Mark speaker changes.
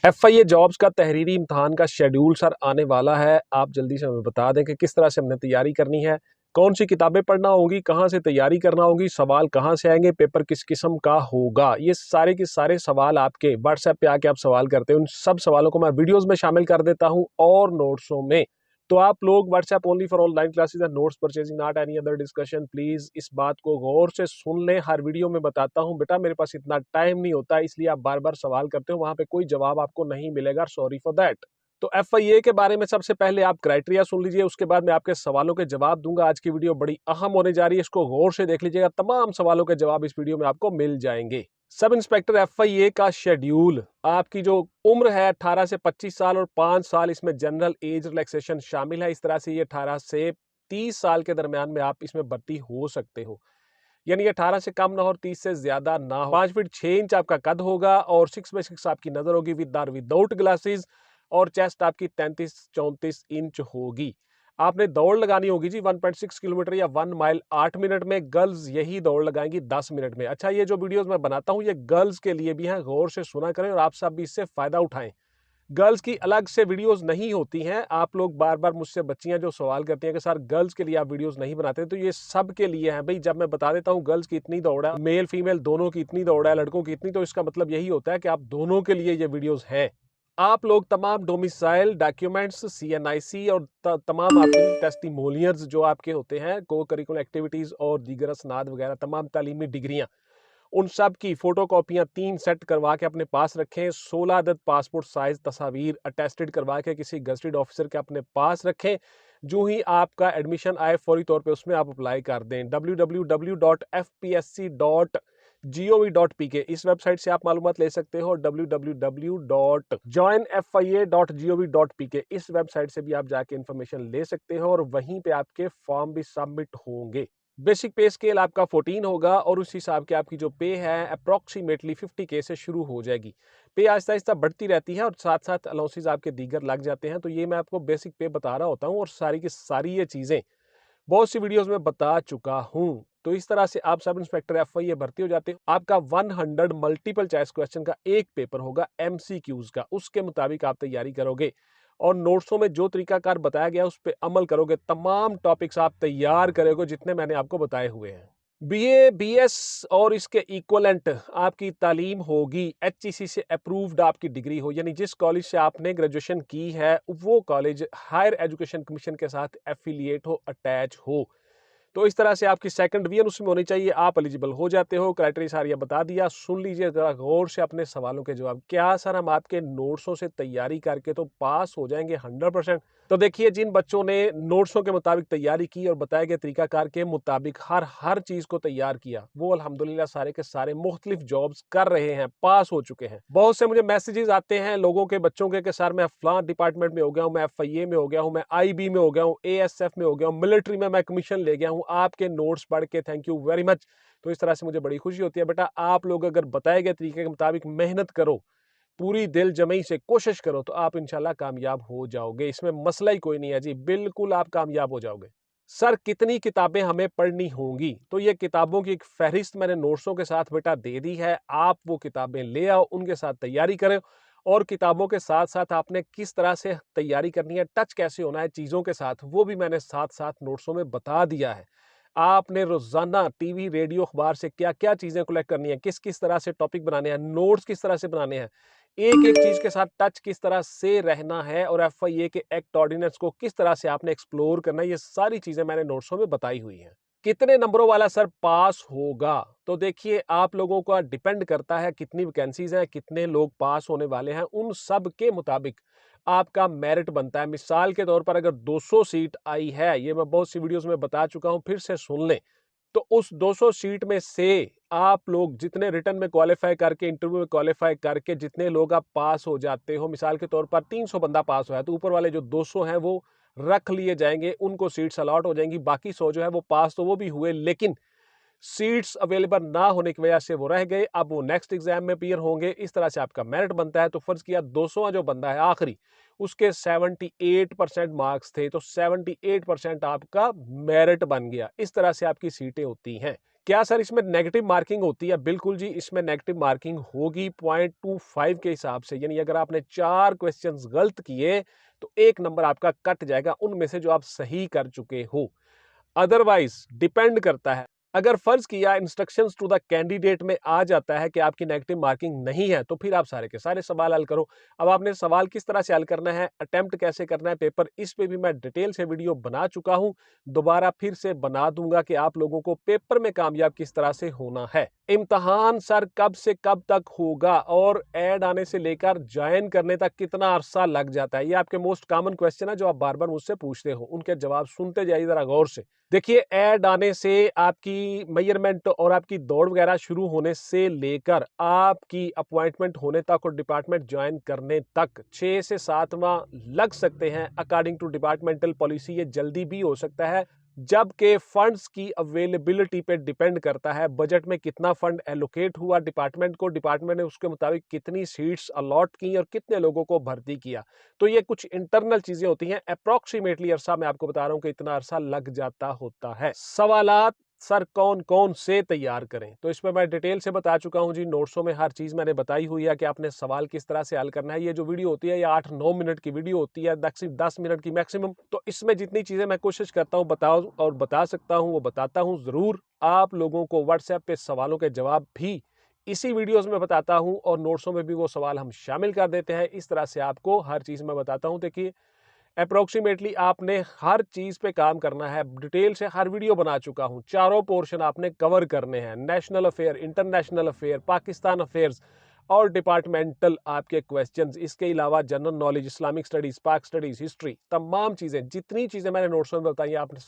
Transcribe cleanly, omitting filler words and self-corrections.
Speaker 1: FIA jobs का तहरीरी इम्तहान का शेड्यूल सर आने वाला है। आप जल्दी से हमें बता दें कि किस तरह से हमने तैयारी करनी है, कौन सी किताबें पढ़ना होगी, कहाँ से तैयारी करना होगी, सवाल कहाँ से आएंगे, पेपर किस किस्म का होगा। ये सारे के सारे सवाल आपके व्हाट्सएप पे आके आप सवाल करते हैं, उन सब सवालों को मैं वीडियोस में शामिल कर देता हूँ और नोट्सों में। तो आप लोग WhatsApp only for online classes and notes purchasing not any other discussion, please इस बात को गौर से सुन लें। हर वीडियो में बताता हूँ बेटा मेरे पास इतना टाइम नहीं होता, इसलिए आप बार बार सवाल करते हो, वहां पे कोई जवाब आपको नहीं मिलेगा, सॉरी फॉर दैट। तो FIA के बारे में सबसे पहले आप क्राइटेरिया सुन लीजिए, उसके बाद मैं आपके सवालों के जवाब दूंगा। आज की वीडियो बड़ी अहम होने जा रही है, इसको गौर से देख लीजिएगा, तमाम सवालों के जवाब इस वीडियो में आपको मिल जाएंगे। सब इंस्पेक्टर FIA का शेड्यूल, आपकी जो उम्र है 18 से 25 साल और 5 साल इसमें जनरल एज रिलैक्सेशन शामिल है। इस तरह से ये 18 से 30 साल के दरमियान में आप इसमें भर्ती हो सकते हो, यानी 18 से कम ना हो और 30 से ज्यादा ना हो। 5 फीट 6 इंच आपका कद होगा और 6x6 आपकी नजर होगी विद और विदाउट ग्लासेस, और चेस्ट आपकी 33-34 इंच होगी। आपने दौड़ लगानी होगी जी 1.6 किलोमीटर या 1 माइल 8 मिनट में। गर्ल्स यही दौड़ लगाएंगी 10 मिनट में। अच्छा, ये जो वीडियोस मैं बनाता हूँ ये गर्ल्स के लिए भी हैं, गौर से सुना करें और आप सब भी इससे फायदा उठाएं। गर्ल्स की अलग से वीडियोस नहीं होती हैं। आप लोग बार बार मुझसे बच्चियां जो सवाल करती हैं कि सर गर्ल्स के लिए आप वीडियोस नहीं बनाते, तो ये सब के लिए है भाई। जब मैं बता देता हूँ गर्ल्स की इतनी दौड़ है, मेल फीमेल दोनों की इतनी दौड़ है, लड़कों की इतनी, तो इसका मतलब यही होता है कि आप दोनों के लिए ये वीडियोस हैं। आप लोग तमाम डोमिसाइल डॉक्यूमेंट्स, CNIC और तमाम आपकी टेस्टिमोनियल्स जो आपके होते हैं, को करिकुलर एक्टिविटीज और दीगर असनाद वगैरह, तमाम तालीमी डिग्रियां, उन सब की फोटोकॉपियां 3 सेट करवा के अपने पास रखें। 16 अदद पासपोर्ट साइज तस्वीर अटेस्टेड करवा के किसी गजटेड ऑफिसर के अपने पास रखें। जो ही आपका एडमिशन आए फौरी तौर पे उसमें आप अप्लाई कर दें। www.fpsc.gov.pk इस वेबसाइट से आप मालूमात ले सकते हो। www.joinfia.gov.pk इस वेबसाइट से भी आप जाके इंफॉर्मेशन ले सकते हो और वहीं पे आपके फॉर्म भी सबमिट होंगे। बेसिक पे स्केल आपका 14 होगा और उस हिसाब के आपकी जो पे है अप्रोक्सीमेटली 50K से शुरू हो जाएगी। पे आहिस्ता आहिस्ता बढ़ती रहती है और साथ साथ अलाउंसेस आपके दीगर लग जाते हैं। तो ये मैं आपको बेसिक पे बता रहा होता हूँ और सारी की सारी ये चीजें बहुत सी वीडियोस में बता चुका हूँ। तो इस तरह से आप सब इंस्पेक्टर FIA भर्ती हो जाते हो। आपका 100 मल्टीपल चॉइस क्वेश्चन का एक पेपर होगा MCQs का, उसके मुताबिक आप तैयारी करोगे और नोट्सों में जो तरीकाकार बताया गया उस पर अमल करोगे। तमाम टॉपिक्स आप तैयार करोगे जितने मैंने आपको बताए हुए हैं। BA BS और इसके इक्वलेंट आपकी तालीम होगी HEC से अप्रूव्ड आपकी डिग्री हो, यानी जिस कॉलेज से आपने ग्रेजुएशन की है वो कॉलेज हायर एजुकेशन कमीशन के साथ एफिलिएट हो, अटैच हो। तो इस तरह से आपकी सेकंड डिवीजन उसमें होनी चाहिए, आप एलिजिबल हो जाते हो। क्राइटेरिया सारी बता दिया, सुन लीजिए जरा गौर से अपने सवालों के जवाब। क्या सर हम आपके नोट्सों से तैयारी करके तो पास हो जाएंगे 100%? तो देखिए, जिन बच्चों ने नोट्सों के मुताबिक तैयारी की और बताए गए तरीकाकार के मुताबिक हर चीज को तैयार किया, वो अल्हम्दुलिल्लाह सारे के सारे मुख्तलिफ जॉब्स कर रहे हैं, पास हो चुके हैं। बहुत से मुझे मैसेजेस आते हैं लोगों के बच्चों के कि सर मैं फलां डिपार्टमेंट में हो गया हूँ, मैं FIA में हो गया हूँ, मैं IB में हो गया हूँ, ASF में हो गया हूँ, मिलिट्री में मैं कमीशन ले गया हूँ, आपके नोट्स पढ़ के थैंक यू वेरी मच। तो इस तरह से मुझे बड़ी खुशी होती है। बेटा आप लोग अगर बताए गए तरीके के मुताबिक मेहनत करो, पूरी दिल जमई से कोशिश करो, तो आप इंशाल्लाह कामयाब हो जाओगे। इसमें मसला ही कोई नहीं है जी, बिल्कुल आप कामयाब हो जाओगे। सर कितनी किताबें हमें पढ़नी होंगी? तो ये किताबों की एक फहरिस्त मैंने नोट्सों के साथ बेटा दे दी है। आप वो किताबें ले आओ, उनके साथ तैयारी करें और किताबों के साथ साथ आपने किस तरह से तैयारी करनी है, टच कैसे होना है चीजों के साथ, वो भी मैंने साथ साथ नोट्सों में बता दिया है। आपने रोजाना टीवी रेडियो अखबार से क्या क्या चीजें कलेक्ट करनी है, किस किस तरह से टॉपिक बनाने हैं, नोट्स किस तरह से बनाने हैं, एक एक चीज के साथ टच किस तरह से रहना है और FIA के एक्ट ऑर्डिनेंस को किस तरह से आपने एक्सप्लोर करना है, ये सारी चीजें मैंने नोट्सों में बताई हुई हैं। कितने नंबरों वाला सर पास होगा? तो देखिए, आप लोगों का डिपेंड करता है कितनी वैकेंसीज हैं, कितने लोग पास होने वाले हैं, उन सब के मुताबिक आपका मेरिट बनता है। मिसाल के तौर पर अगर 200 सीट आई है, ये मैं बहुत सी वीडियोस में बता चुका हूं, फिर से सुन लें, तो उस 200 सीट में से आप लोग जितने रिटर्न में क्वालिफाई करके, इंटरव्यू में क्वालिफाई करके जितने लोग आप पास हो जाते हो, मिसाल के तौर पर 300 बंदा पास हुआ है, तो ऊपर वाले जो 200 हैं वो रख लिए जाएंगे, उनको सीट्स अलॉट हो जाएंगी। बाकी 100 जो है वो पास तो वो भी हुए, लेकिन सीट्स अवेलेबल ना होने की वजह से वो रह गए। अब वो नेक्स्ट एग्जाम में अपीयर होंगे। इस तरह से आपका मेरिट बनता है। तो फर्ज किया 200 जो बंदा है आखिरी, उसके 78% मार्क्स थे, तो 78% आपका मेरिट बन गया। इस तरह से आपकी सीटें होती हैं। क्या सर इसमें नेगेटिव मार्किंग होती है? बिल्कुल जी, इसमें नेगेटिव मार्किंग होगी 0.25 के हिसाब से, यानी अगर आपने 4 क्वेश्चंस गलत किए तो 1 नंबर आपका कट जाएगा उनमें से जो आप सही कर चुके हो। अदरवाइज डिपेंड करता है, अगर फर्ज किया इंस्ट्रक्शंस टू द कैंडिडेट में आ जाता है कि आपकी नेगेटिव मार्किंग नहीं है, तो फिर आप सारे के सारे सवाल हल करो। अब आपने सवाल किस तरह से हल करना है, अटेम्प्ट कैसे करना है पेपर, इस पे भी मैं डिटेल से वीडियो बना चुका हूं। दोबारा फिर से बना दूंगा कि आप लोगों को पेपर में कामयाब किस तरह से होना है। इम्तहान सर कब से कब तक होगा और ऐड आने से लेकर ज्वाइन करने तक कितना अरसा लग जाता है? ये आपके मोस्ट कॉमन क्वेश्चन है जो आप बार बार मुझसे पूछते हो। उनके जवाब सुनते जाइए जरा गौर से। देखिए, ऐड आने से आपकी मेजरमेंट और आपकी दौड़ वगैरह शुरू होने से लेकर आपकी अपॉइंटमेंट होने तक और डिपार्टमेंट ज्वाइन करने तक 6 से 7 माह लग सकते हैं। अकॉर्डिंग टू डिपार्टमेंटल पॉलिसी ये जल्दी भी हो सकता है, जबकि फंड्स की अवेलेबिलिटी पे डिपेंड करता है। बजट में कितना फंड एलोकेट हुआ डिपार्टमेंट को, डिपार्टमेंट ने उसके मुताबिक कितनी सीट्स अलॉट की और कितने लोगों को भर्ती किया। तो ये कुछ इंटरनल चीजें होती हैं। अप्रॉक्सीमेटली अरसा मैं आपको बता रहा हूं कि इतना अरसा लग जाता होता है। सवालात सर कौन कौन से तैयार करें, तो इसमें मैं डिटेल से बता चुका हूं जी। नोट्सों में हर चीज मैंने बताई हुई है कि आपने सवाल किस तरह से हल करना है। ये जो वीडियो होती है ये 8-9 मिनट की वीडियो होती है, 10 मिनट की मैक्सिमम। तो इसमें जितनी चीजें मैं कोशिश करता हूं बताऊं और बता सकता हूं वो बताता हूं जरूर। आप लोगों को व्हाट्सएप पे सवालों के जवाब भी इसी वीडियोस में बताता हूं और नोट्सों में भी वो सवाल हम शामिल कर देते हैं। इस तरह से आपको हर चीज में बताता हूं। देखिए, अप्रोक्सीमेटली आपने हर चीज पे काम करना है। डिटेल से हर वीडियो बना चुका हूं। चारों पोर्शन आपने कवर करने हैं, national affair, international affair, Pakistan affairs और डिपार्टमेंटल आपके क्वेश्चंस। इसके अलावा जनरल नॉलेज, इस्लामिक स्टडीज, पाक स्टडीज, हिस्ट्री, तमाम चीजें जितनी चीजें मैंने नोट्स में बताई आप